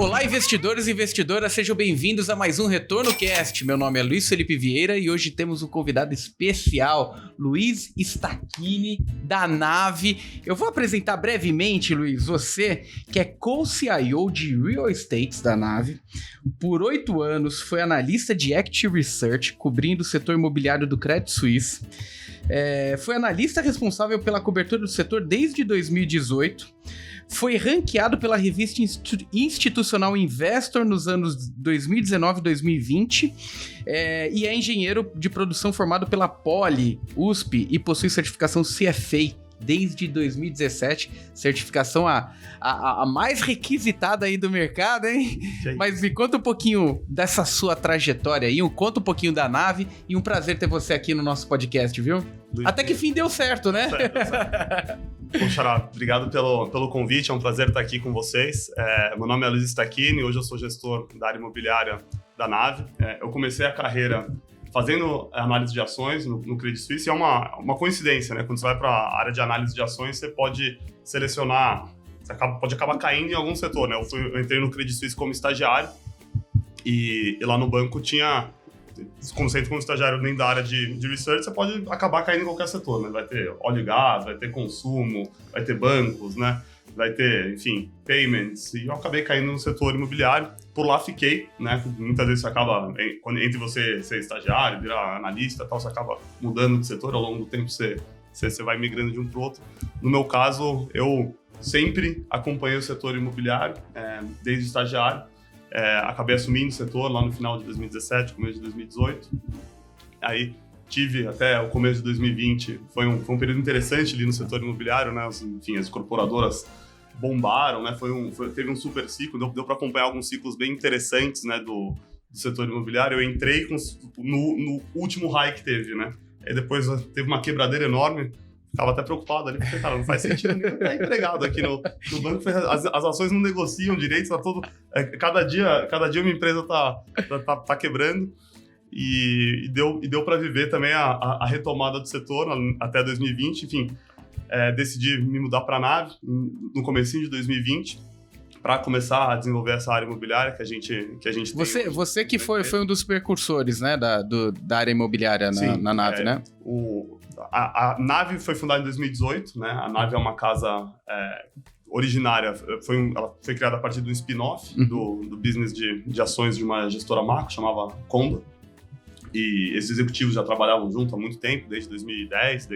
Olá, investidores e investidoras, sejam bem-vindos a mais um Retorno Cast. Meu nome é Luiz Felipe Vieira e hoje temos um convidado especial, Luiz Stachini, da Nave. Eu vou apresentar brevemente, Luiz, você que é co-CIO de Real Estates da Nave. Por 8 anos foi analista de Equity Research, cobrindo o setor imobiliário do Credit Suisse. Foi analista responsável pela cobertura do setor desde 2018. Foi ranqueado pela revista Institucional Investor nos anos 2019 e 2020 e é engenheiro de produção formado pela Poli, USP e possui certificação CFA desde 2017, certificação a mais requisitada aí do mercado, hein? Mas me conta um pouquinho dessa sua trajetória aí, conta um pouquinho da Nave e um prazer ter você aqui no nosso podcast, viu? Luiz, até que fim deu certo, né? Certo. Poxa, obrigado pelo convite, é um prazer estar aqui com vocês. Meu nome é Luiz Stachini, hoje eu sou gestor da área imobiliária da Nave. Eu comecei a carreira fazendo análise de ações no Credit Suisse, e é uma coincidência, né? Quando você vai para a área de análise de ações, você pode selecionar, pode acabar caindo em algum setor, né? Eu entrei no Credit Suisse como estagiário, e lá no banco tinha, como você entra como estagiário nem da área de research, você pode acabar caindo em qualquer setor, né? Vai ter óleo e gás, vai ter consumo, vai ter bancos, né? Vai ter, enfim, payments, e eu acabei caindo no setor imobiliário. Por lá fiquei, né? Muitas vezes você acaba, entre você ser estagiário, virar analista e tal, você acaba mudando de setor, ao longo do tempo você vai migrando de um para o outro. No meu caso, eu sempre acompanhei o setor imobiliário, desde estagiário. Acabei assumindo o setor lá no final de 2017, começo de 2018. Aí tive até o começo de 2020, foi um período interessante ali no setor imobiliário, né? Enfim, as incorporadoras bombaram, né? Teve um super ciclo, deu para acompanhar alguns ciclos bem interessantes, né, do setor imobiliário. Eu entrei no último high que teve, né? Aí depois teve uma quebradeira enorme, ficava até preocupado ali, porque, cara, não faz sentido ninguém estar empregado aqui no banco, as ações não negociam direito, tá todo, cada dia uma empresa tá quebrando. E deu para viver também a retomada do setor até 2020, enfim. Decidi me mudar para a Nave no comecinho de 2020 para começar a desenvolver essa área imobiliária que a gente tem. Você que foi um dos precursores, né, da área imobiliária na Nave, né? A Nave foi fundada em 2018, né? A Nave é uma casa originária, ela foi criada a partir de um spin-off do business de ações de uma gestora macro, chamava Condor. E esses executivos já trabalhavam junto há muito tempo, desde 2010,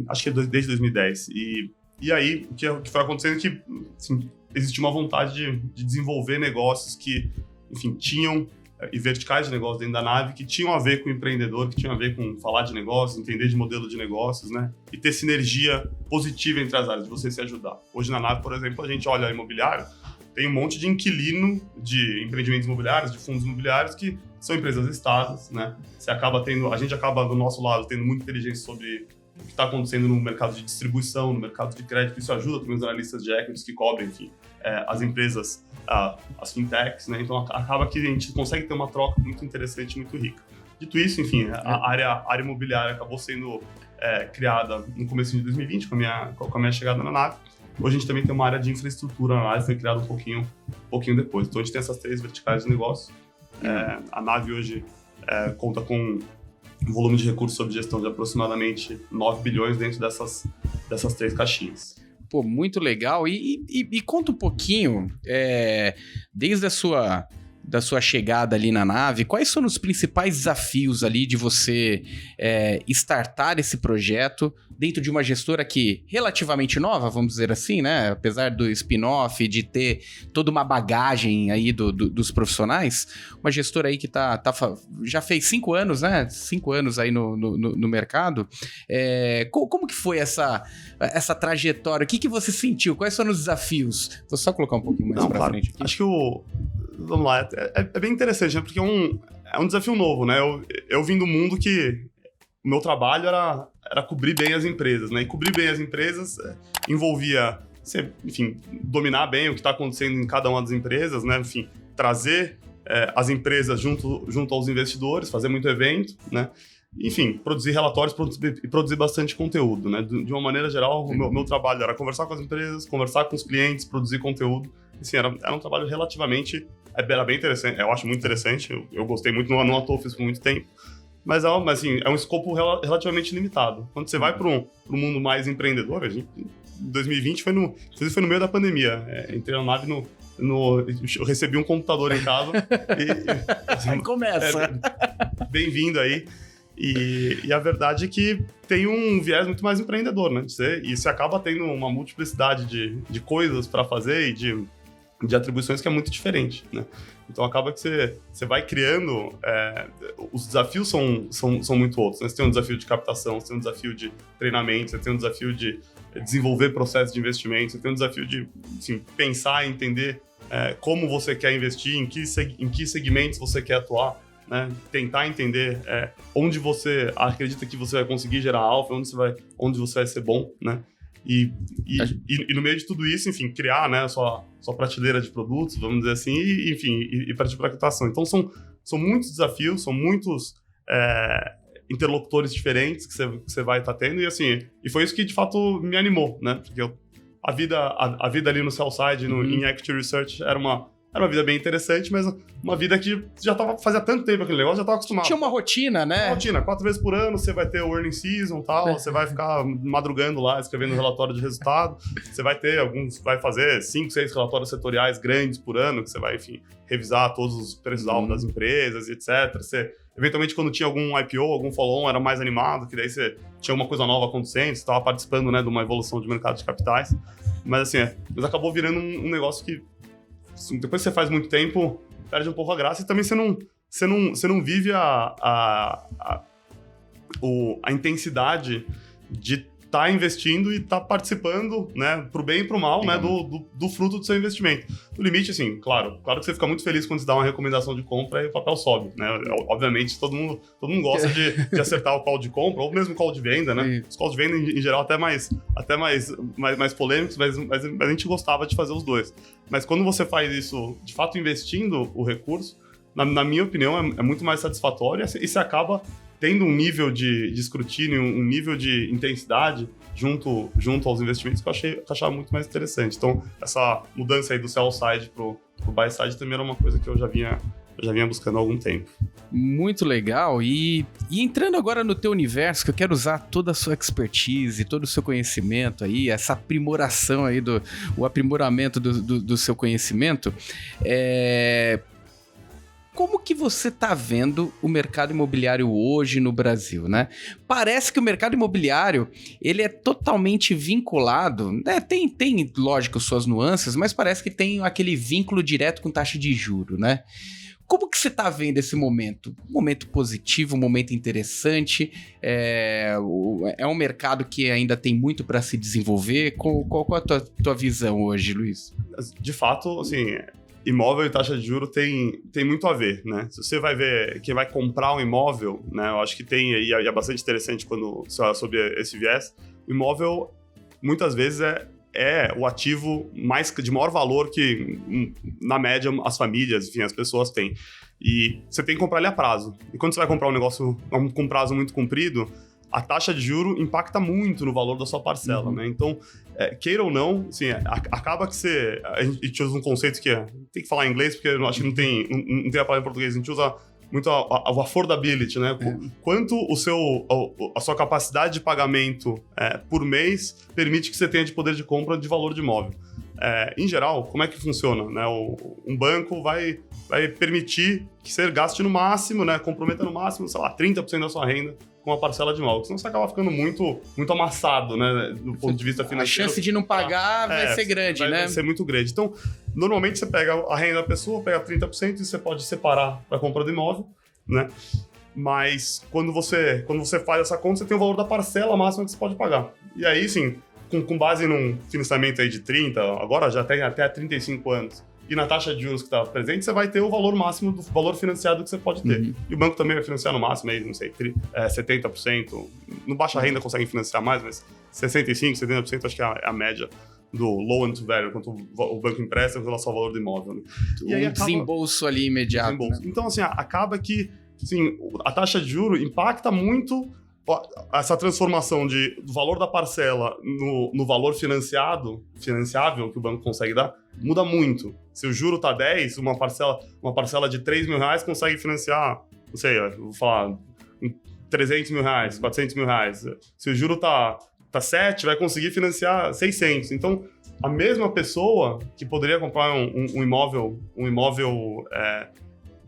acho que desde 2010. E aí, o que foi acontecendo é que assim, existia uma vontade de desenvolver negócios que, enfim, tinham, e verticais de negócio dentro da Nave, que tinham a ver com o empreendedor, que tinham a ver com falar de negócios, entender de modelo de negócios, né? E ter sinergia positiva entre as áreas, de você se ajudar. Hoje na Nave, por exemplo, a gente olha imobiliário, tem um monte de inquilino de empreendimentos imobiliários, de fundos imobiliários que são empresas listadas, né? A gente acaba do nosso lado tendo muita inteligência sobre o que está acontecendo no mercado de distribuição, no mercado de crédito. Isso ajuda também os analistas de equities que cobrem, enfim, as empresas, as fintechs, né? Então acaba que a gente consegue ter uma troca muito interessante, muito rica. Dito isso, enfim, a área imobiliária acabou sendo criada no começo de 2020 com a minha chegada na Nave. Hoje a gente também tem uma área de infraestrutura na Nave, foi criada um pouquinho depois. Então a gente tem essas 3 verticais de negócio. A Nave hoje conta com um volume de recursos sob gestão de aproximadamente 9 bilhões dentro dessas 3 caixinhas. Pô, muito legal. E conta um pouquinho, desde da sua chegada ali na Nave, quais foram os principais desafios ali de você startar esse projeto dentro de uma gestora que relativamente nova, vamos dizer assim, né? Apesar do spin-off, de ter toda uma bagagem aí dos profissionais, uma gestora aí que já fez 5 anos, né? 5 anos aí no mercado. Como que foi essa trajetória? O que você sentiu? Quais foram os desafios? Vou só colocar um pouquinho mais pra frente aqui. Acho que vamos lá, é bem interessante, né? Porque é um desafio novo, né? Eu vim do mundo que o meu trabalho era cobrir bem as empresas, né? E cobrir bem as empresas envolvia, enfim, dominar bem o que está acontecendo em cada uma das empresas, né? Enfim, trazer as empresas junto aos investidores, fazer muito evento, né? Enfim, produzir relatórios e produzir bastante conteúdo, né? De uma maneira geral, o meu trabalho era conversar com as empresas, conversar com os clientes, produzir conteúdo. assim, era um trabalho relativamente... Era bem interessante, eu acho muito interessante, eu gostei muito, não à toa fiz por muito tempo, mas assim, é um escopo relativamente limitado. Quando você vai para um mundo mais empreendedor, a gente, em 2020 foi no meio da pandemia, entrei na nave eu recebi um computador em casa Aí começa. Bem-vindo aí. E a verdade é que tem um viés muito mais empreendedor, né? E você acaba tendo uma multiplicidade de coisas para fazer e de atribuições que é muito diferente, né? Então acaba que você vai criando... os desafios são muito outros, né? Você tem um desafio de captação, você tem um desafio de treinamento, você tem um desafio de desenvolver processos de investimento, você tem um desafio de assim, pensar e entender como você quer investir, em que segmentos você quer atuar, né? Tentar entender onde você acredita que você vai conseguir gerar alfa, onde você vai ser bom, né? E no meio de tudo isso, enfim, criar, né, a sua prateleira de produtos, vamos dizer assim, e partir para a captação. Então, são muitos desafios, são muitos interlocutores diferentes que você vai estar tendo, e assim, e foi isso que, de fato, me animou, né? Porque a vida ali no sell-side, em equity research, era uma vida bem interessante, mas uma vida que fazia tanto tempo aquele negócio, já estava acostumado. Tinha uma rotina, né? Uma rotina, 4 vezes por ano, você vai ter o earning season e tal, você vai ficar madrugando lá, escrevendo relatório de resultado, você vai fazer 5, 6 relatórios setoriais grandes por ano, que você vai, enfim, revisar todos os preços-alvo das empresas, etc. Você, eventualmente, quando tinha algum IPO, algum follow-on, era mais animado, que daí você tinha uma coisa nova acontecendo, você estava participando, né, de uma evolução de mercado de capitais. Mas, assim, mas acabou virando um negócio que, depois que você faz muito tempo, perde um pouco a graça, e também você não vive a intensidade de estar investindo e estar participando, né, pro bem e pro mal, né, do fruto do seu investimento. No limite, assim, claro que você fica muito feliz quando você dá uma recomendação de compra e o papel sobe, né? Obviamente, todo mundo gosta de acertar o call de compra, ou mesmo o call de venda, né? Os calls de venda, em geral, até mais polêmicos, mas a gente gostava de fazer os dois. Mas quando você faz isso, de fato, investindo o recurso, na minha opinião, é muito mais satisfatório, e você acaba tendo um nível de escrutínio, um nível de intensidade junto aos investimentos que eu achava muito mais interessante. Então, essa mudança aí do sell side pro buy side também era uma coisa que eu já vinha buscando há algum tempo. Muito legal. E entrando agora no teu universo, que eu quero usar toda a sua expertise, todo o seu conhecimento aí, essa aprimoração aí, o aprimoramento do seu conhecimento, como que você está vendo o mercado imobiliário hoje no Brasil, né? Parece que o mercado imobiliário, ele é totalmente vinculado, né? Tem, lógico, suas nuances, mas parece que tem aquele vínculo direto com taxa de juros, né? Como que você está vendo esse momento? Um momento positivo, um momento interessante? É um mercado que ainda tem muito para se desenvolver? Qual é a tua visão hoje, Luiz? De fato, assim, imóvel e taxa de juros tem muito a ver, né? Se você vai ver quem vai comprar um imóvel, né? Eu acho que tem, e é bastante interessante quando você fala sobre esse viés, o imóvel muitas vezes é o ativo de maior valor que, na média, as famílias, enfim, as pessoas têm. E você tem que comprar ele a prazo. E quando você vai comprar um negócio com prazo muito comprido, a taxa de juro impacta muito no valor da sua parcela, né? Então, queira ou não, assim, acaba que a gente usa um conceito que tem que falar em inglês, porque eu acho que não tem a palavra em português, a gente usa muito o affordability, né? Quanto a sua capacidade de pagamento por mês permite que você tenha de poder de compra de valor de imóvel. Em geral, como é que funciona, né? Um banco vai permitir que você gaste no máximo, né? Comprometa no máximo, sei lá, 30% da sua renda com uma parcela de imóvel. Senão você acaba ficando muito, muito amassado, né? Do ponto de vista financeiro. A chance de não pagar vai ser grande, né? Vai ser muito grande. Então, normalmente você pega a renda da pessoa, pega 30% e você pode separar para a compra do imóvel, né? Mas quando você faz essa conta, você tem o valor da parcela máxima que você pode pagar. E aí, sim, com base num financiamento aí de 30, agora já tem até 35 anos, e na taxa de juros que está presente, você vai ter o valor máximo do valor financiado que você pode ter. Uhum. E o banco também vai financiar no máximo, aí, não sei, 70%. No baixa renda conseguem financiar mais, mas 65%, 70% acho que é a média do low and to value, quanto o banco empresta em relação ao valor do imóvel. Né? E aí desembolso ali imediato. Né? Então, assim, acaba que assim, a taxa de juros impacta muito essa transformação do valor da parcela no valor financiável que o banco consegue dar, muda muito. Se o juro tá 10, uma parcela de 3 mil reais consegue financiar, não sei, eu vou falar, 300 mil reais, 400 mil reais. Se o juro tá 7, vai conseguir financiar 600. Então, a mesma pessoa que poderia comprar um imóvel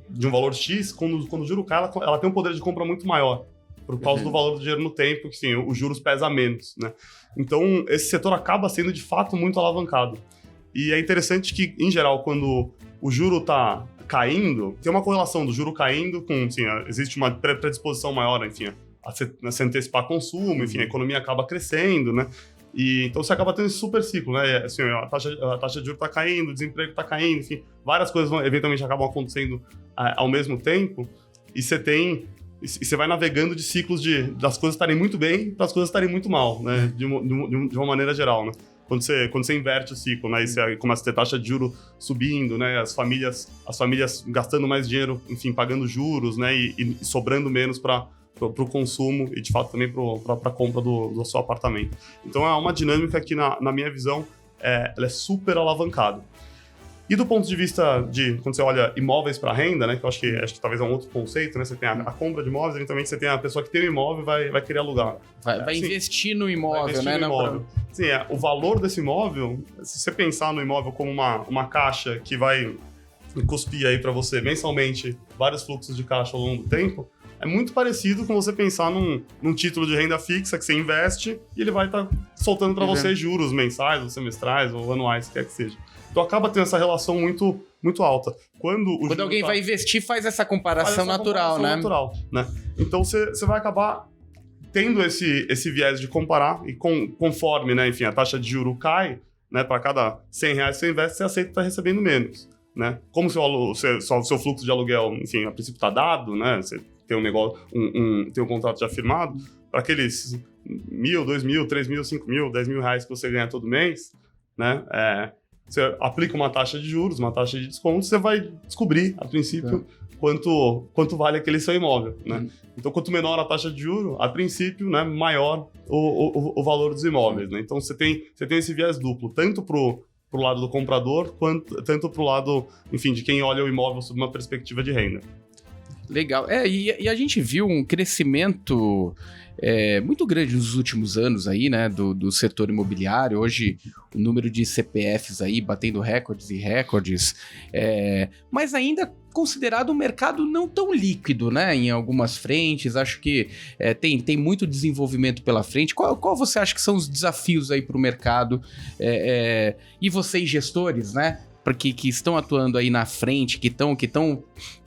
de um valor X, quando o juro cai, ela tem um poder de compra muito maior, por causa do valor do dinheiro no tempo, que sim, os juros pesam menos, né? Então, esse setor acaba sendo, de fato, muito alavancado. E é interessante que, em geral, quando o juro está caindo, tem uma correlação do juro caindo com, assim, existe uma predisposição maior, enfim, a se antecipar consumo, enfim, a economia acaba crescendo, né? E então você acaba tendo esse super ciclo, né? Assim, a taxa de juros está caindo, o desemprego está caindo, enfim, várias coisas eventualmente acabam acontecendo ao mesmo tempo, e você vai navegando de ciclos das coisas estarem muito bem para as coisas estarem muito mal, né? De uma maneira geral, né? Quando você inverte o ciclo, né? E você começa a ter taxa de juros subindo, né? As famílias gastando mais dinheiro, enfim, pagando juros, né? E sobrando menos para o consumo e, de fato, também para a compra do seu apartamento. Então, é uma dinâmica que, na minha visão, ela é super alavancada. E do ponto de vista quando você olha imóveis para renda, né, que eu acho que talvez é um outro conceito, né, você tem a compra de imóveis, eventualmente você tem a pessoa que tem o imóvel e vai querer alugar. Vai investir no imóvel, vai investir né? no imóvel. Sim, o valor desse imóvel, se você pensar no imóvel como uma caixa que vai cuspir aí para você mensalmente vários fluxos de caixa ao longo do tempo, é muito parecido com você pensar num título de renda fixa que você investe e ele vai estar soltando para você juros mensais, ou semestrais, ou anuais, quer que seja. Então acaba tendo essa relação muito, muito alta. Quando alguém vai investir, faz essa comparação natural, né? Então você vai acabar tendo esse viés de comparar e conforme, né, enfim, a taxa de juro cai, né, para cada 100 reais que você investe, você aceita estar recebendo menos, né? Como o seu fluxo de aluguel, enfim, a princípio está dado, né? Você tem um negócio, tem um contrato já firmado, para aqueles 1.000, 2.000, 3.000, 5.000, 10.000 reais que você ganha todo mês, né? Você aplica uma taxa de juros, uma taxa de desconto, você vai descobrir, a princípio, quanto vale aquele seu imóvel, né? Então, quanto menor a taxa de juros, a princípio, né, maior o valor dos imóveis, né? Então, você tem esse viés duplo, tanto pro lado do comprador, tanto pro lado, enfim, de quem olha o imóvel sob uma perspectiva de renda. Legal. E a gente viu um crescimento muito grande nos últimos anos aí, né, do setor imobiliário. Hoje, o número de CPFs aí batendo recordes e recordes, mas ainda considerado um mercado não tão líquido, né, em algumas frentes. Acho que tem muito desenvolvimento pela frente. Qual você acha que são os desafios aí para o mercado? E vocês, gestores, né, que estão atuando aí na frente, que estão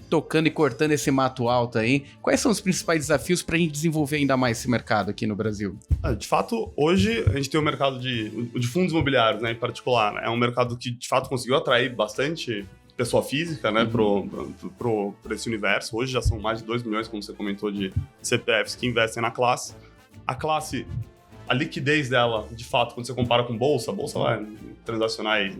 tocando e cortando esse mato alto aí, quais são os principais desafios para a gente desenvolver ainda mais esse mercado aqui no Brasil? De fato, hoje a gente tem o mercado de fundos imobiliários, né, em particular. É um mercado que, de fato, conseguiu atrair bastante pessoa física, né, para esse universo. Hoje já são mais de 2 milhões, como você comentou, de CPFs que investem na classe. A liquidez dela, de fato, quando você compara com bolsa, a bolsa vai transacionar aí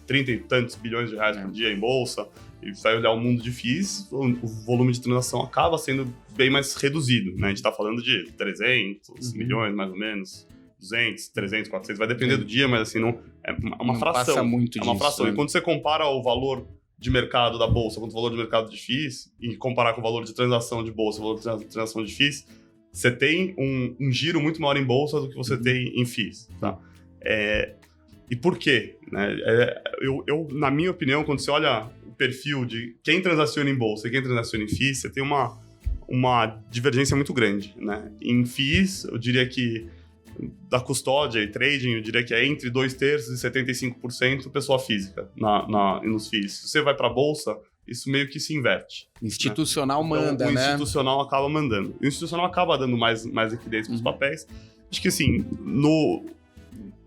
30 e tantos bilhões de reais por dia em bolsa, e vai olhar o mundo de FIIs, o volume de transação acaba sendo bem mais reduzido, né? A gente está falando de 300 milhões, mais ou menos, 200, 300, 400, vai depender do dia, mas assim, não, é uma não fração. Passa muito uma disso, fração. Né? E quando você compara o valor de mercado da bolsa com o valor de mercado de FIIs, e comparar com o valor de transação de bolsa, o valor de transação de FIIs, você tem um giro muito maior em bolsa do que você tem em FIIs, tá? E por quê? Né? Na minha opinião, quando você olha o perfil de quem transaciona em bolsa e quem transaciona em FIIs, você tem uma divergência muito grande, né? Em FIIs, eu diria que da custódia e trading, eu diria que é entre 2/3 e 75% pessoa física nos FIIs. Se você vai para a bolsa, isso meio que se inverte. Institucional, né? manda, então, né? O institucional acaba mandando. O institucional acaba dando mais liquidez para os papéis. Acho que, assim, no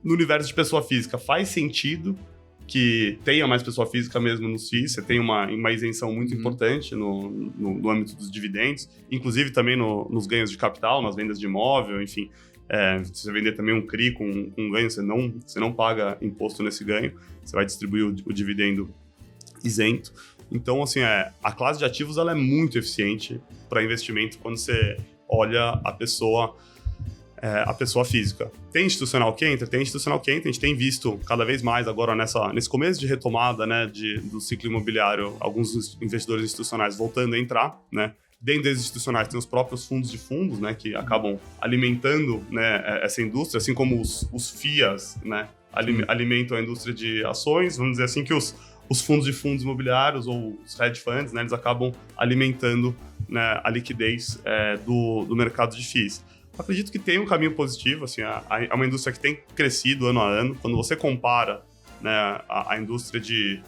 universo de pessoa física faz sentido que tenha mais pessoa física mesmo nos FIIs. Você tem uma isenção muito importante no âmbito dos dividendos, inclusive também nos ganhos de capital, nas vendas de imóvel, enfim. Se você vender também um CRI com ganho, você não paga imposto nesse ganho, você vai distribuir o dividendo isento. Então, assim, a classe de ativos ela é muito eficiente para investimento quando você olha a pessoa física. Tem institucional que entra? Tem institucional que entra. A gente tem visto cada vez mais agora nesse começo de retomada, né, do ciclo imobiliário, alguns investidores institucionais voltando a entrar, né? Dentro das institucionais tem os próprios fundos de fundos, né, que acabam alimentando, né, essa indústria, assim como os FIAs, né, alimentam a indústria de ações. Vamos dizer assim que os fundos de fundos imobiliários ou os hedge funds, né, eles acabam alimentando, né, a liquidez do mercado de FIIs. Acredito que tem um caminho positivo, assim, é uma indústria que tem crescido ano a ano. Quando você compara, né, a indústria de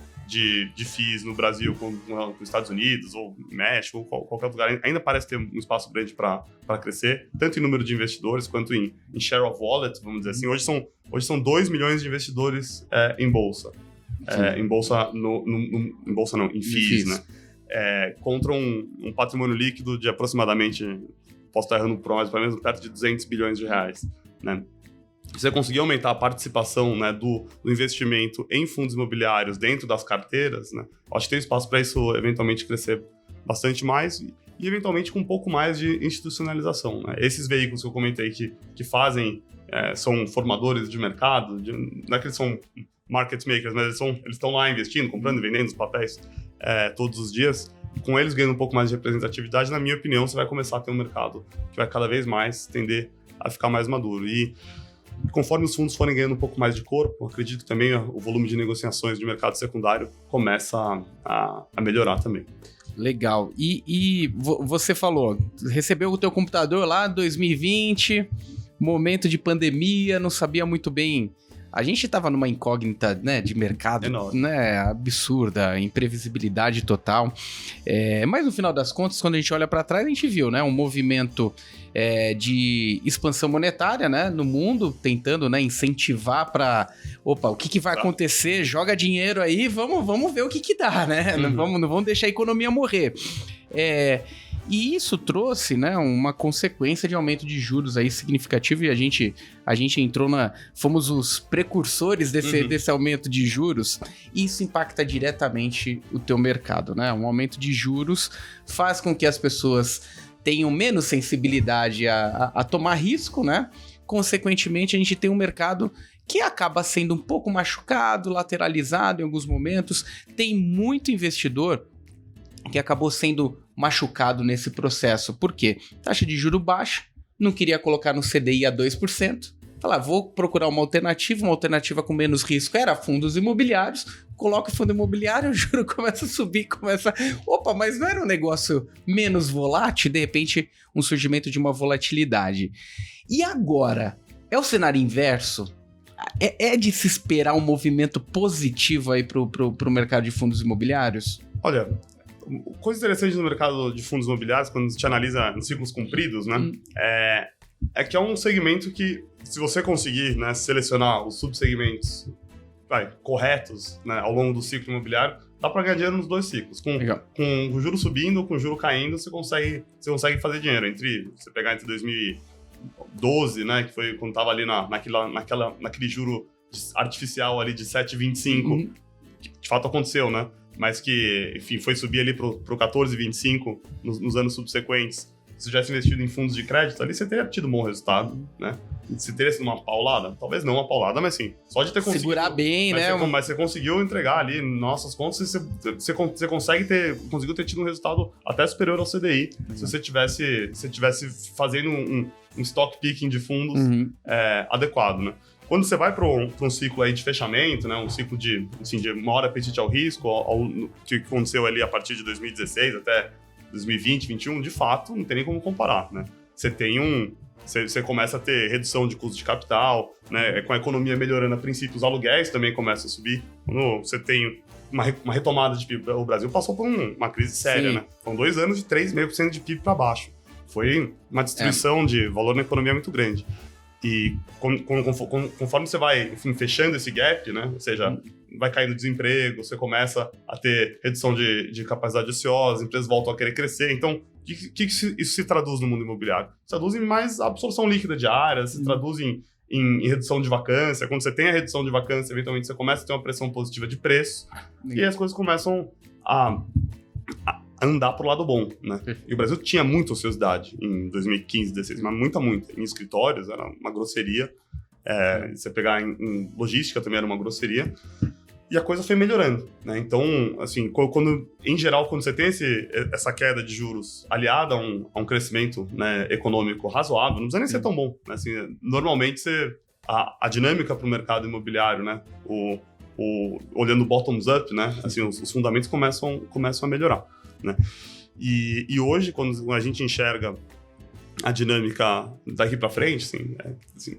FIIs no Brasil com os Estados Unidos, ou México, ou qualquer lugar, ainda parece ter um espaço grande para crescer, tanto em número de investidores quanto em share of wallet, vamos dizer assim. Hoje são 2 milhões de investidores em bolsa. Em bolsa, em bolsa não, em FIIs, né? Contra um patrimônio líquido de aproximadamente, posso estar errando por mais, pelo menos perto de 200 bilhões de reais, né? Se você conseguir aumentar a participação, né, do investimento em fundos imobiliários dentro das carteiras, né, acho que tem espaço para isso eventualmente crescer bastante mais e eventualmente com um pouco mais de institucionalização, né? Esses veículos que eu comentei que fazem, são formadores de mercado, não é que eles são market makers, mas eles estão lá investindo, comprando e vendendo os papéis todos os dias. Com eles ganhando um pouco mais de representatividade, na minha opinião, você vai começar a ter um mercado que vai cada vez mais tender a ficar mais maduro. E conforme os fundos forem ganhando um pouco mais de corpo, acredito que também o volume de negociações de mercado secundário começa a melhorar também. Legal. E você falou, recebeu o teu computador lá em 2020, momento de pandemia, não sabia muito bem. A gente estava numa incógnita, né, de mercado, né, absurda, imprevisibilidade total. Mas no final das contas, quando a gente olha para trás, a gente viu, né, um movimento de expansão monetária, né, no mundo, tentando, né, incentivar para, o que vai acontecer? Joga dinheiro aí, vamos ver o que dá, né? Não vamos deixar a economia morrer. E isso trouxe, né, uma consequência de aumento de juros aí significativo, e a gente entrou fomos os precursores desse aumento de juros, e isso impacta diretamente o teu mercado, né? Um aumento de juros faz com que as pessoas tenham menos sensibilidade a tomar risco, né? Consequentemente, a gente tem um mercado que acaba sendo um pouco machucado, lateralizado em alguns momentos. Tem muito investidor que acabou sendo machucado nesse processo. Por quê? Taxa de juro baixa, não queria colocar no CDI a 2%. Falar, vou procurar uma alternativa com menos risco. Era fundos imobiliários, coloca o fundo imobiliário, o juro começa a subir, mas não era um negócio menos volátil? De repente, um surgimento de uma volatilidade. E agora, é o cenário inverso? É de se esperar um movimento positivo aí pro mercado de fundos imobiliários? Olha, coisa interessante no mercado de fundos imobiliários, quando a gente analisa em ciclos compridos, né, é que é um segmento que, se você conseguir, né, selecionar os subsegmentos corretos, né, ao longo do ciclo imobiliário, dá para ganhar dinheiro nos dois ciclos. Com o juro subindo, com o juro caindo, você consegue fazer dinheiro. Você pegar entre 2012, né, que foi quando estava ali naquele juro artificial ali de 7,25, que de fato aconteceu, né? Mas que, enfim, foi subir ali pro 14,25 nos anos subsequentes. Se tivesse investido em fundos de crédito ali, você teria tido um bom resultado, né? Se teria sido uma paulada, talvez não uma paulada, mas assim, só de ter conseguido... Segurar bem, né? Mas você conseguiu entregar ali, nossas contas, você conseguiu ter tido um resultado até superior ao CDI, se você tivesse fazendo um stock picking de fundos adequado, né? Quando você vai para um ciclo aí de fechamento, né, um ciclo de maior apetite ao risco, que aconteceu ali a partir de 2016 até 2020, 2021, de fato, não tem nem como comparar, né? Você começa a ter redução de custo de capital, né? Com a economia melhorando a princípio, os aluguéis também começam a subir. Quando você tem uma retomada de PIB, o Brasil passou por uma crise séria, né? Foram 2 anos de 3,5% de PIB para baixo. Foi uma destruição de valor na economia muito grande. E conforme você vai, enfim, fechando esse gap, né? Ou seja, vai caindo o desemprego, você começa a ter redução de capacidade ociosa, as empresas voltam a querer crescer. Então, o que isso se traduz no mundo imobiliário? Se traduz em mais absorção líquida de áreas, se traduz em redução de vacância. Quando você tem a redução de vacância, eventualmente você começa a ter uma pressão positiva de preço, e as coisas começam a andar pro lado bom, né? E o Brasil tinha muita ociosidade em 2015, 2016, mas muita. Em escritórios era uma grosseria. Você pegar em logística também era uma grosseria. E a coisa foi melhorando, né? Então, assim, em geral, quando você tem essa queda de juros aliada a um crescimento, né, econômico razoável, não precisa nem ser tão bom, né? Assim, normalmente a dinâmica para o mercado imobiliário, né? Olhando bottoms up, né? Assim, os fundamentos começam a melhorar, né? E hoje, quando a gente enxerga a dinâmica daqui para frente, assim,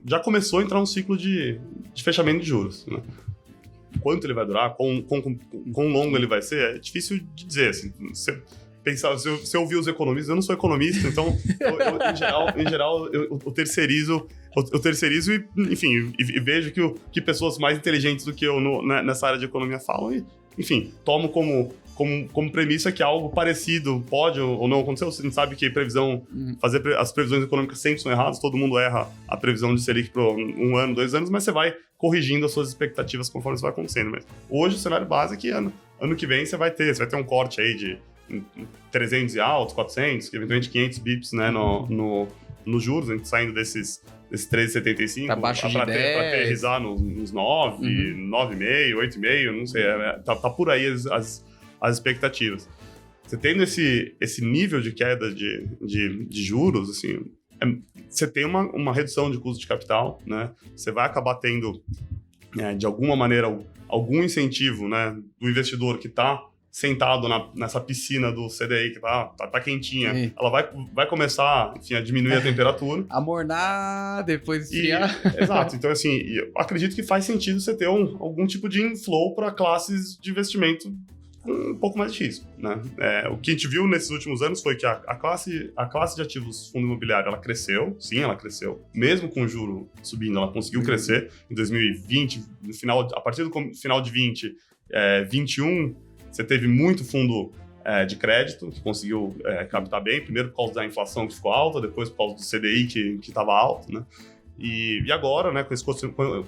já começou a entrar um ciclo de fechamento de juros, né? Quanto ele vai durar, quão longo ele vai ser, é difícil de dizer. Assim, se eu ouvir os economistas, eu não sou economista, então, em geral, eu terceirizo e, enfim, e vejo que pessoas mais inteligentes do que eu nessa área de economia falam e, enfim, tomo como premissa que algo parecido pode ou não acontecer. Você sabe que as previsões econômicas sempre são erradas, todo mundo erra a previsão de Selic para 1 ano, 2 anos, mas você vai corrigindo as suas expectativas conforme isso vai acontecendo. Mas hoje o cenário base é que ano que vem você vai ter um corte aí de 300 e altos, 400, eventualmente 500 bips, né, nos juros, a gente saindo desses 13,75 para aterrizar nos 9, 9,5, 8,5, não sei, tá por aí as expectativas. Você tendo esse nível de queda de juros, assim, você tem uma redução de custo de capital, né? Você vai acabar tendo, de alguma maneira, algum incentivo, né, do investidor que está sentado nessa piscina do CDI que tá quentinha. Sim. Ela vai começar, enfim, a diminuir a temperatura. Amornar, depois esfriar. Exato. Então, assim, eu acredito que faz sentido você ter algum tipo de inflow para classes de investimento um pouco mais de risco, né? O que a gente viu nesses últimos anos foi que a classe de ativos fundo imobiliário, ela cresceu. Sim, ela cresceu. Mesmo com o juro subindo, ela conseguiu crescer. Em 2020, a partir do final de 21, você teve muito fundo de crédito que conseguiu captar bem. Primeiro por causa da inflação que ficou alta, depois por causa do CDI que estava alto, né? E agora, né, com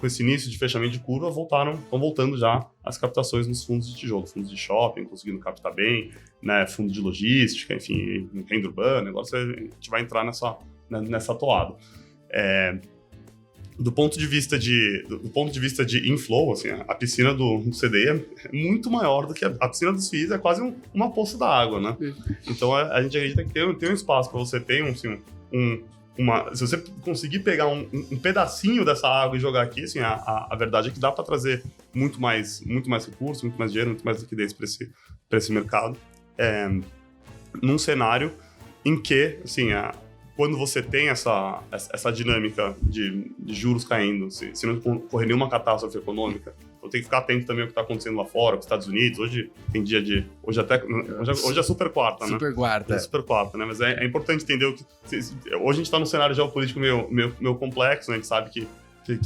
esse início de fechamento de curva, estão voltando já as captações nos fundos de tijolo, fundos de shopping, conseguindo captar bem, né, fundo de logística, enfim, renda urbana. Agora a gente vai entrar nessa toada. Do ponto de vista de inflow, assim, a piscina do CDI é muito maior do que a piscina dos FIIs, é quase uma poça d'água, né? Então a gente acredita que tem um espaço para você ter se você conseguir pegar um pedacinho dessa água e jogar aqui, assim, a verdade é que dá para trazer muito mais recursos, muito mais dinheiro, muito mais liquidez para esse mercado, num cenário em que, assim, quando você tem essa dinâmica de juros caindo, se não ocorrer nenhuma catástrofe econômica, então tem que ficar atento também ao que está acontecendo lá fora, com os Estados Unidos. Hoje tem dia de... Hoje é super quarta, né? Super quarta. É super quarta, né? Mas é importante entender hoje a gente está num cenário geopolítico meio complexo, né? A gente sabe que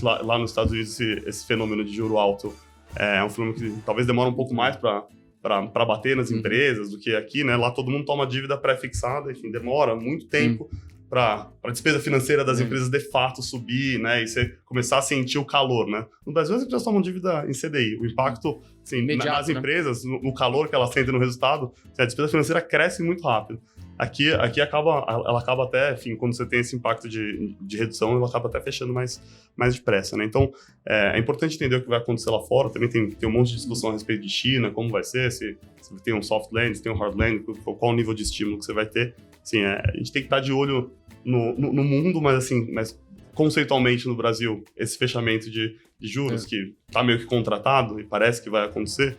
lá nos Estados Unidos esse fenômeno de juro alto é um fenômeno que talvez demora um pouco mais para bater nas empresas do que aqui, né? Lá todo mundo toma dívida pré-fixada, enfim, demora muito tempo para a despesa financeira das empresas de fato subir, né? E você começar a sentir o calor, né? No Brasil, as empresas tomam dívida em CDI. O impacto, assim, nas empresas, no calor que elas sentem no resultado, a despesa financeira cresce muito rápido. Aqui ela acaba até, enfim, quando você tem esse impacto de redução, ela acaba até fechando mais depressa, né? Então, é importante entender o que vai acontecer lá fora. Também tem um monte de discussão a respeito de China, como vai ser, se tem um soft landing, se tem um hard landing, qual o nível de estímulo que você vai ter. Assim, a gente tem que estar de olho no mundo, mas conceitualmente no Brasil, esse fechamento de juros que está meio que contratado e parece que vai acontecer,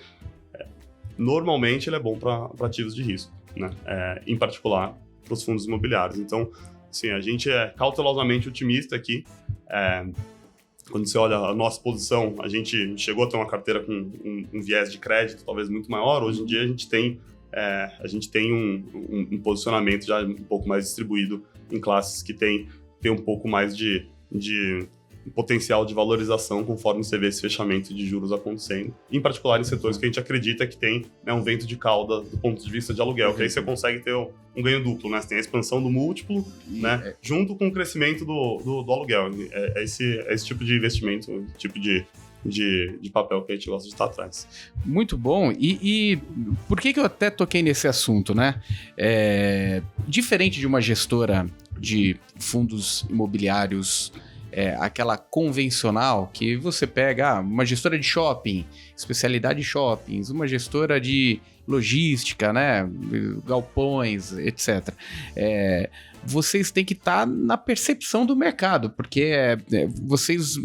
normalmente ele é bom para ativos de risco, né? Em particular para os fundos imobiliários. Então, assim, a gente é cautelosamente otimista aqui. Quando você olha a nossa posição, a gente chegou a ter uma carteira com um viés de crédito talvez muito maior. Hoje em dia a gente tem um posicionamento já um pouco mais distribuído em classes que tem um pouco mais de potencial de valorização conforme você vê esse fechamento de juros acontecendo, em particular em setores que a gente acredita que tem, né, um vento de cauda do ponto de vista de aluguel, que aí você consegue ter um ganho duplo, né? Você tem a expansão do múltiplo, né, junto com o crescimento do aluguel. É esse tipo de investimento, tipo de de papel que a gente gosta de estar atrás. Muito bom. E por que eu até toquei nesse assunto, né? Diferente de uma gestora de fundos imobiliários, aquela convencional, que você pega uma gestora de shopping, especialidade shoppings, uma gestora de logística, né? Galpões, etc. Vocês têm que estar na percepção do mercado, porque vocês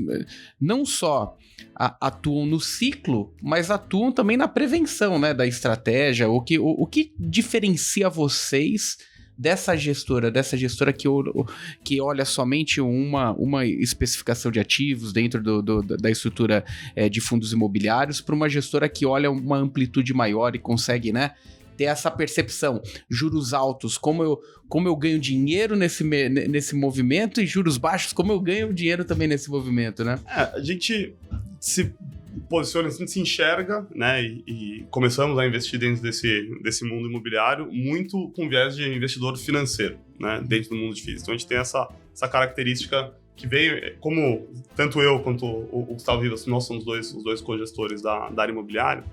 não só atuam no ciclo, mas atuam também na prevenção, né, da estratégia. O que diferencia vocês dessa gestora que olha somente uma especificação de ativos dentro da estrutura de fundos imobiliários, para uma gestora que olha uma amplitude maior e consegue, né, ter essa percepção? Juros altos, como eu ganho dinheiro nesse movimento, e juros baixos, como eu ganho dinheiro também nesse movimento, né? A gente se posiciona, a gente se enxerga, né, e começamos a investir dentro desse mundo imobiliário muito com viés de investidor financeiro, né, dentro do mundo de FIIs. Então a gente tem essa característica que veio, como tanto eu quanto o Gustavo Rivas, nós somos os dois cogestores da área imobiliária,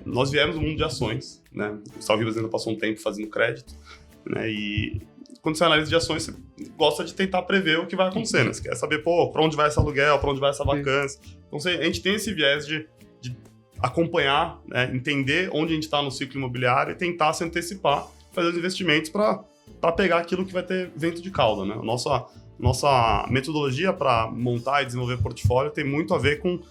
nós viemos do mundo de ações, né? O Gustavo Rivas ainda passou um tempo fazendo crédito, né? E quando você analisa de ações, você gosta de tentar prever o que vai acontecer, né? Você quer saber, para onde vai esse aluguel, para onde vai essa vacância. Então a gente tem esse viés de acompanhar, né? Entender onde a gente está no ciclo imobiliário e tentar se antecipar, fazer os investimentos para pegar aquilo que vai ter vento de cauda, né? Nossa metodologia para montar e desenvolver portfólio tem muito a ver com,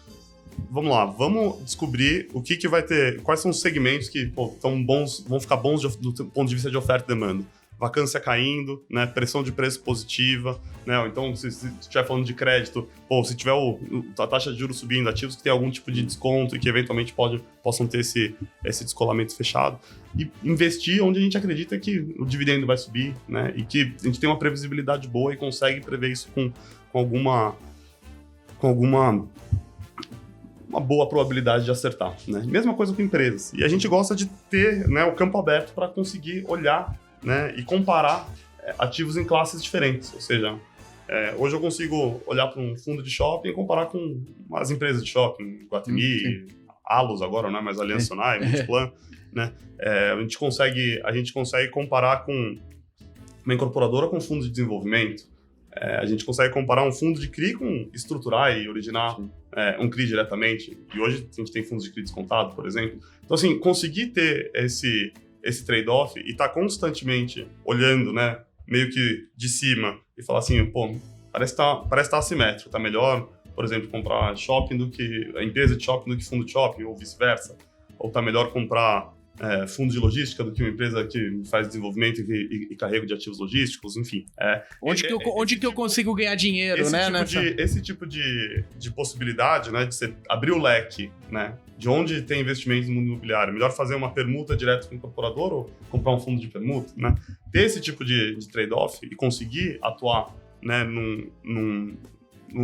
vamos lá, vamos descobrir o que vai ter, quais são os segmentos que vão ficar bons do ponto de vista de oferta e demanda. Vacância caindo, né, pressão de preço positiva, né, ou então se estiver falando de crédito, se tiver a taxa de juros subindo, ativos que tem algum tipo de desconto e que eventualmente possam ter esse descolamento fechado, e investir onde a gente acredita que o dividendo vai subir, né, e que a gente tem uma previsibilidade boa e consegue prever isso com alguma uma boa probabilidade de acertar, né? Mesma coisa com empresas. E a gente gosta de ter, né, o campo aberto para conseguir olhar, né, e comparar ativos em classes diferentes. Ou seja, hoje eu consigo olhar para um fundo de shopping e comparar com as empresas de shopping, Guatemi, Allos agora, né, mas Aliança Sonai, Multiplan, né? A gente consegue comparar com uma incorporadora com fundos de desenvolvimento. A gente consegue comparar um fundo de CRI com estruturar e originar um CRI diretamente. E hoje a gente tem fundos de CRI descontado, por exemplo. Então, assim, conseguir ter esse trade-off e estar constantemente olhando, né, meio que de cima e falar assim, parece estar assimétrico, está melhor, por exemplo, comprar shopping do que a empresa de shopping do que fundo de shopping, ou vice-versa. Ou está melhor comprar fundo de logística do que uma empresa que faz desenvolvimento e carrego de ativos logísticos, enfim. Onde que eu consigo ganhar dinheiro, Esse tipo de possibilidade, né, de você abrir o leque, né, de onde tem investimento no mundo imobiliário. Melhor fazer uma permuta direto com o incorporador ou comprar um fundo de permuta, né? Ter esse tipo de trade-off e conseguir atuar, né, num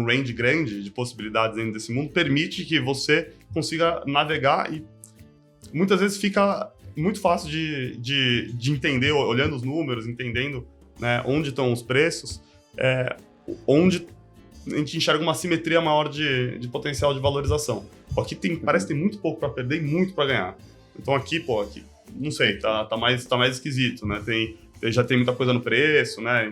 range grande de possibilidades dentro desse mundo permite que você consiga navegar e muitas vezes fica muito fácil de entender, olhando os números, entendendo, né, onde estão os preços, onde a gente enxerga uma simetria maior de potencial de valorização. Aqui parece que tem muito pouco para perder e muito para ganhar. Então aqui, não sei, tá mais esquisito, né? Já tem muita coisa no preço, né?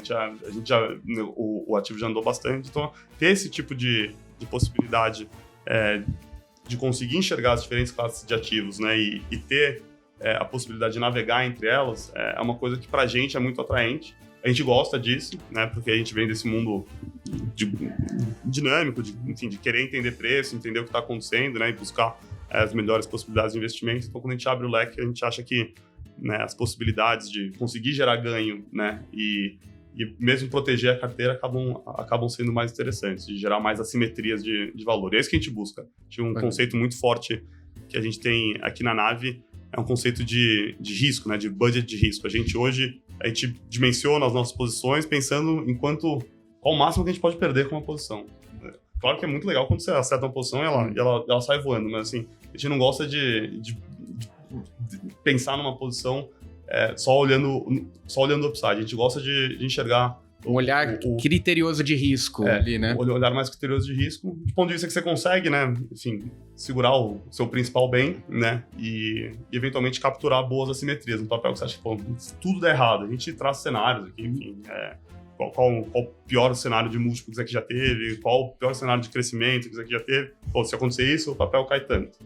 O ativo já andou bastante. Então, ter esse tipo de possibilidade de conseguir enxergar as diferentes classes de ativos, né, e ter a possibilidade de navegar entre elas é uma coisa que pra gente é muito atraente. A gente gosta disso, né, porque a gente vem desse mundo dinâmico, de querer entender preço, entender o que está acontecendo, né, e buscar as melhores possibilidades de investimento. Então, quando a gente abre o leque, a gente acha que, né, as possibilidades de conseguir gerar ganho, né, e mesmo proteger a carteira acabam sendo mais interessantes, de gerar mais assimetrias de valor. E é isso que a gente busca. Tinha um conceito muito forte que a gente tem aqui na Nave, é um conceito de risco, né, de budget de risco. A gente dimensiona as nossas posições pensando qual o máximo que a gente pode perder com uma posição. Claro que é muito legal quando você acerta uma posição e ela sai voando, mas assim, a gente não gosta de pensar numa posição só olhando o upside. A gente gosta de enxergar Um olhar criterioso de risco ali, né? O olhar mais criterioso de risco, de ponto de vista que você consegue, né? Enfim, segurar o seu principal bem, né? E eventualmente capturar boas assimetrias no papel que você acha que, pô, se tudo der errado. A gente traça cenários aqui, enfim, qual o pior cenário de múltiplo que isso aqui já teve, qual o pior cenário de crescimento que isso aqui já teve. Pô, se acontecer isso, o papel cai tanto.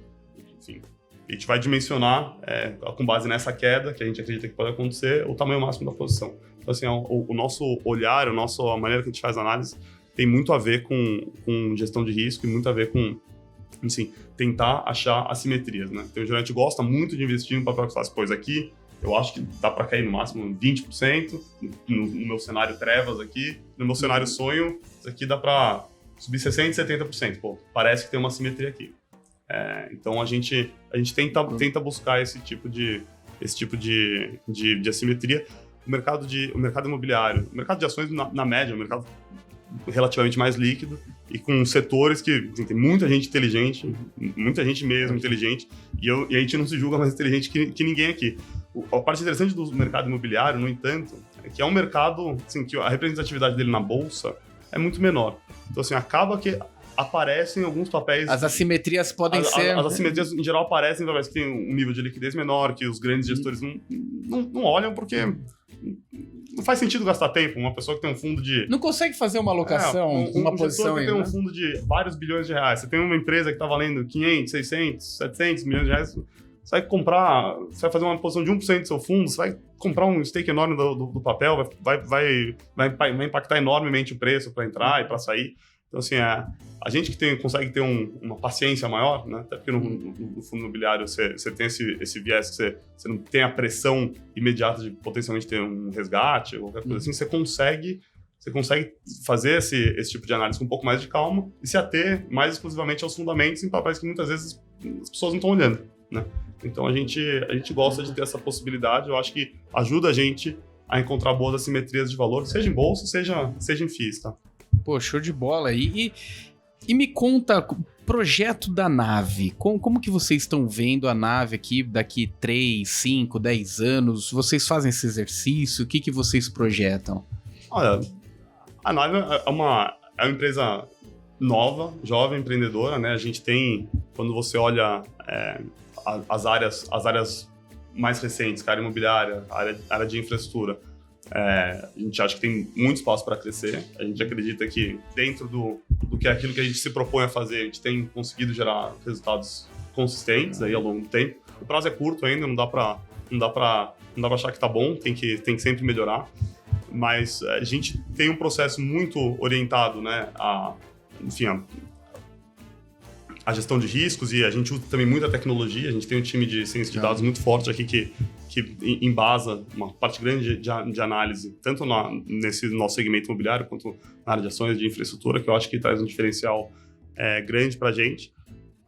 Enfim, a gente vai dimensionar, com base nessa queda que a gente acredita que pode acontecer, o tamanho máximo da posição. Então, assim, o nosso olhar, a maneira que a gente faz a análise tem muito a ver com gestão de risco e muito a ver com, assim, tentar achar assimetrias, né? Então, o gerente gosta muito de investir em um papel que faz, pois aqui, eu acho que dá para cair no máximo 20%, no meu cenário trevas aqui, no meu cenário sonho, isso aqui dá para subir 60%, 70%. Pô, parece que tem uma assimetria aqui. Então, a gente tenta buscar esse tipo de assimetria. O mercado imobiliário, o mercado de ações, na média, é um mercado relativamente mais líquido e com setores que tem muita gente inteligente, muita gente mesmo inteligente, e a gente não se julga mais inteligente que ninguém aqui. A parte interessante do mercado imobiliário, no entanto, é que é um mercado assim, que a representatividade dele na bolsa é muito menor. Então, assim, acaba que aparecem alguns papéis... As assimetrias podem ser... As assimetrias, em geral, aparecem em papéis que têm um nível de liquidez menor, que os grandes gestores não olham, porque não faz sentido gastar tempo. Uma pessoa que tem um fundo de... Não consegue fazer uma alocação, uma posição que aí, tem né? um fundo de vários bilhões de reais. Você tem uma empresa que está valendo 500, 600, 700 milhões de reais. Você vai comprar... Você vai fazer uma posição de 1% do seu fundo, você vai comprar um stake enorme do papel, vai impactar enormemente o preço para entrar e para sair. Então, assim, a gente que consegue ter uma paciência maior, né? Até porque no fundo imobiliário você tem esse viés que você não tem a pressão imediata de potencialmente ter um resgate ou qualquer coisa assim, você consegue fazer esse tipo de análise com um pouco mais de calma e se ater mais exclusivamente aos fundamentos em papéis que muitas vezes as pessoas não estão olhando, né? Então, a gente gosta de ter essa possibilidade, eu acho que ajuda a gente a encontrar boas assimetrias de valor, seja em bolsa, seja em FIIs, tá? Pô, show de bola. E me conta, projeto da nave. Como que vocês estão vendo a nave aqui daqui 3, 5, 10 anos? Vocês fazem esse exercício? O que vocês projetam? Olha, a nave é uma empresa nova, jovem, empreendedora, né? A gente tem, quando você olha as áreas mais recentes, a área imobiliária, a área de infraestrutura, a gente acha que tem muito espaço para crescer. A gente acredita que dentro do que é aquilo que a gente se propõe a fazer, a gente tem conseguido gerar resultados consistentes aí ao longo do tempo. O prazo é curto ainda, não dá para achar que tá bom, tem que sempre melhorar. Mas a gente tem um processo muito orientado, né, a gestão de riscos, e a gente usa também muita tecnologia. A gente tem um time de ciência de dados muito forte aqui que embasa uma parte grande de análise, tanto nesse nosso segmento imobiliário, quanto na área de ações de infraestrutura, que eu acho que traz um diferencial grande para a gente.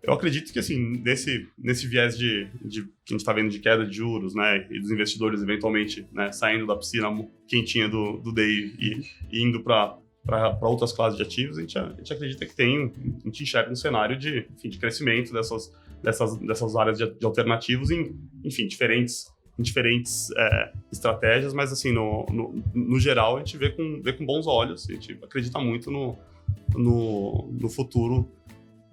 Eu acredito que, assim, nesse viés que a gente está vendo de queda de juros, né, e dos investidores eventualmente, né, saindo da piscina quentinha do DI e indo para outras classes de ativos, a gente acredita que a gente enxerga um cenário de crescimento dessas áreas de alternativos em diferentes estratégias, mas, assim, no geral, a gente vê com bons olhos. A gente acredita muito no futuro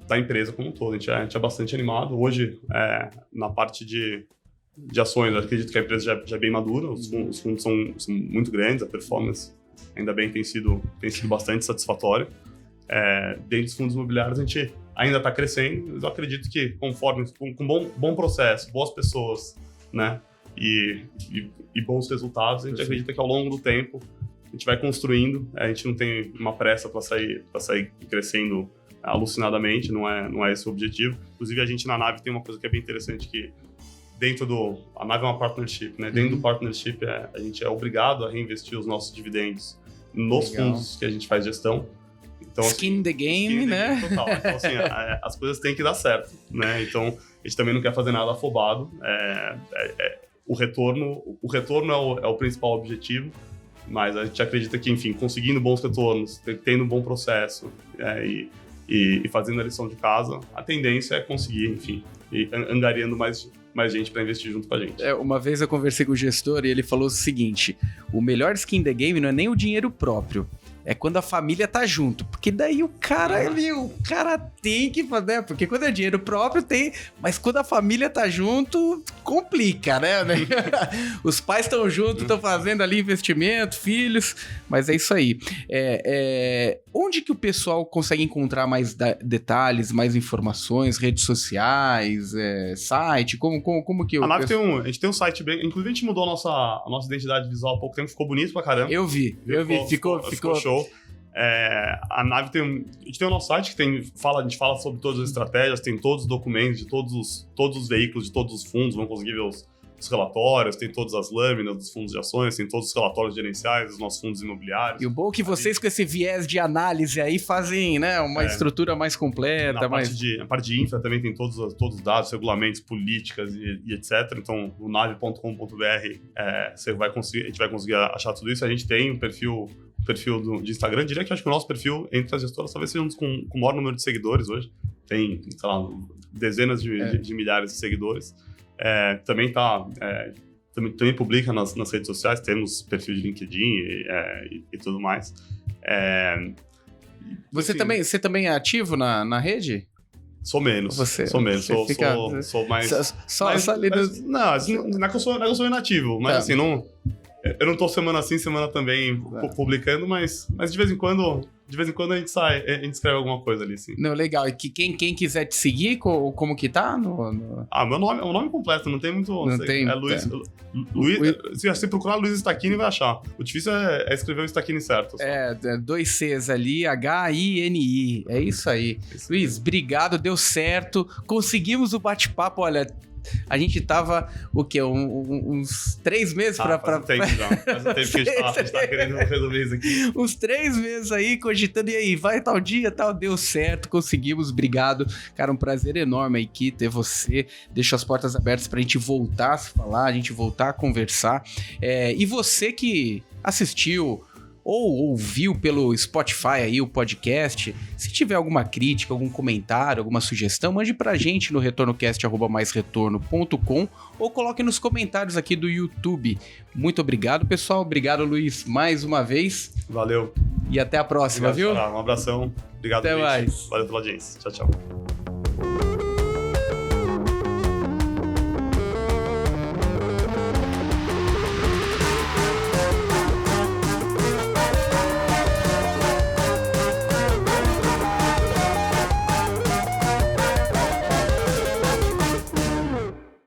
da empresa como um todo. A gente é bastante animado. Hoje, na parte de ações, eu acredito que a empresa já é bem madura, os fundos são muito grandes, a performance ainda bem tem sido bastante satisfatória. Dentro dos fundos imobiliários, a gente ainda está crescendo, mas eu acredito que conforme, com bom processo, boas pessoas, né, e bons resultados, a gente acredita que ao longo do tempo a gente vai construindo. A gente não tem uma pressa para sair crescendo alucinadamente, não é esse o objetivo. Inclusive, a gente na Nave tem uma coisa que é bem interessante, que a Nave é uma partnership, né? Dentro do partnership, a gente é obrigado a reinvestir os nossos dividendos nos fundos que a gente faz gestão. Então, skin the game, né? Total. Então, assim, as coisas têm que dar certo, né? Então, a gente também não quer fazer nada afobado. O retorno é o principal objetivo, mas a gente acredita que, enfim, conseguindo bons retornos, tendo um bom processo e fazendo a lição de casa, a tendência é conseguir, enfim, e angariando mais mais gente para investir junto com a gente. Uma vez eu conversei com o gestor e ele falou o seguinte: o melhor skin the game não é nem o dinheiro próprio, é quando a família tá junto. Porque daí o cara tem que fazer, né? Porque quando é dinheiro próprio tem, mas quando a família tá junto, complica, né? Os pais estão juntos, estão fazendo ali investimento, filhos, mas é isso aí. Onde que o pessoal consegue encontrar mais detalhes, mais informações, redes sociais, site? Como que... A Nave a gente tem um site bem... Inclusive a gente mudou a nossa identidade visual há pouco tempo, ficou bonito pra caramba. Eu vi, ficou show. A Nave a gente tem o nosso site que a gente fala sobre todas as estratégias, tem todos os documentos de todos os veículos, de todos os fundos, vão conseguir ver os relatórios, tem todas as lâminas dos fundos de ações, tem todos os relatórios gerenciais dos nossos fundos imobiliários. E o bom é que vocês com esse viés de análise aí fazem, né, uma estrutura mais completa. A parte de infra também tem todos os dados, regulamentos, políticas e etc. Então, no nave.com.br a gente vai conseguir achar tudo isso. A gente tem um perfil de Instagram, diria que acho que o nosso perfil entre as gestoras talvez seja um dos com o maior número de seguidores hoje. Tem, sei lá, dezenas de milhares de seguidores. Também também publica nas redes sociais, temos perfil de LinkedIn e tudo mais. Você também é ativo na rede? Sou menos. Sou mais... Só ali não é que eu sou inativo, mas assim, não... Eu não tô semana sim, semana também publicando, mas de vez em quando a gente escreve alguma coisa ali, sim. Não, legal. E que quem quiser te seguir, como que tá? Meu nome completo, não tem muito... Não tem... É Luiz... Se você procurar Luiz Stachini, vai achar. O difícil é escrever o Stachini certo. Só. 2 Cs ali, H-I-N-I. É isso aí. Luiz, obrigado, deu certo. Conseguimos o bate-papo, olha... A gente tava, o quê? Uns 3 meses pra... Faz um tempo já. Faz um tempo que a gente tá querendo resolver isso aqui. Uns 3 meses aí, cogitando, e aí, vai tal dia, tal, deu certo, conseguimos, obrigado. Cara, um prazer enorme aqui ter você. Deixo as portas abertas pra gente voltar a se falar, a gente voltar a conversar. E você que assistiu... ou ouviu pelo Spotify aí o podcast, se tiver alguma crítica, algum comentário, alguma sugestão, mande pra gente no retornocast@maisretorno.com ou coloque nos comentários aqui do YouTube. Muito obrigado, pessoal. Obrigado, Luiz, mais uma vez. Valeu. E até a próxima, obrigado, viu? Um abração. Obrigado, até mais. Valeu pela audiência. Tchau, tchau.